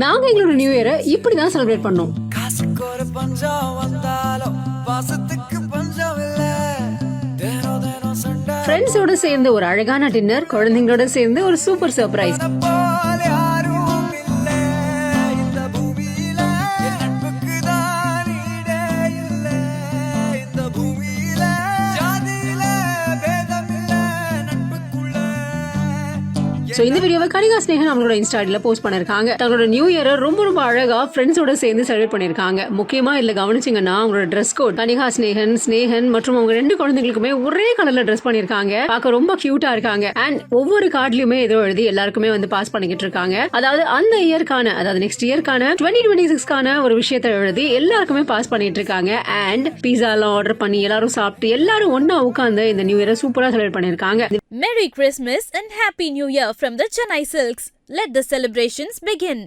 நாங்க எங்களோட நியூ இயரை இப்படிதான் செலிப்ரேட் பண்ணோம். காசுக்கு ஒரு பஞ்சம் வந்தாலும் பாசத்துக்கு பஞ்சம் இல்ல. தினம் தினம் சண்டை ஃப்ரெண்ட்ஸோட சேர்ந்து ஒரு அழகான டின்னர், குழந்தைங்களோட சேர்ந்து ஒரு சூப்பர் சர்ப்ரைஸ். போல யாரும் இல்ல இந்த பூமியில. என் நட்புக்கு தான் ஈடே இல்ல இந்த பூமியில. ஜாதியில பேதம் இல்ல நட்புக்குள்ள. சோ இந்த வீடியோவை கனிகா ஸ்னேகன் அவங்களோட இன்ஸ்டால போஸ்ட் பண்ணிருக்காங்க. தங்களோட நியூ இயரை ரொம்ப ரொம்ப அழகா ஃப்ரெண்ட்ஸோட சேர்ந்து செலிப்ரேட் பண்ணிருக்காங்க. முக்கியமா இதுல கவனிச்சீங்கன்னா அவங்களோட ட்ரெஸ் கோட் கனிகா ஸ்னேகன் மற்றும் அவங்க ரெண்டு குழந்தைகளுக்குமே ஒரே கலர்ல ட்ரெஸ் பண்ணிருக்காங்க. பார்க்க ரொம்ப கியூட்டா இருக்காங்க. அண்ட் ஒவ்வொரு கார்ட்லயுமே ஏதோ எழுதி எல்லாருக்குமே வந்து பாஸ் பண்ணிக்கிட்டு இருக்காங்க. அதாவது அந்த இயர்க்கான, அதாவது நெக்ஸ்ட் இயர்க்கான 2026 ஒரு விஷயத்தை எழுதி எல்லாருக்குமே பாஸ் பண்ணிட்டு இருக்காங்க. அண்ட் பீஸா எல்லாம் ஆர்டர் பண்ணி எல்லாரும் சாப்பிட்டு எல்லாரும் ஒன்னா உட்கார்ந்து இந்த நியூ இயரை சூப்பரா செலிப்ரேட் பண்ணிருக்காங்க. Merry Christmas and Happy New Year from the Chennai Silks. Let the celebrations begin.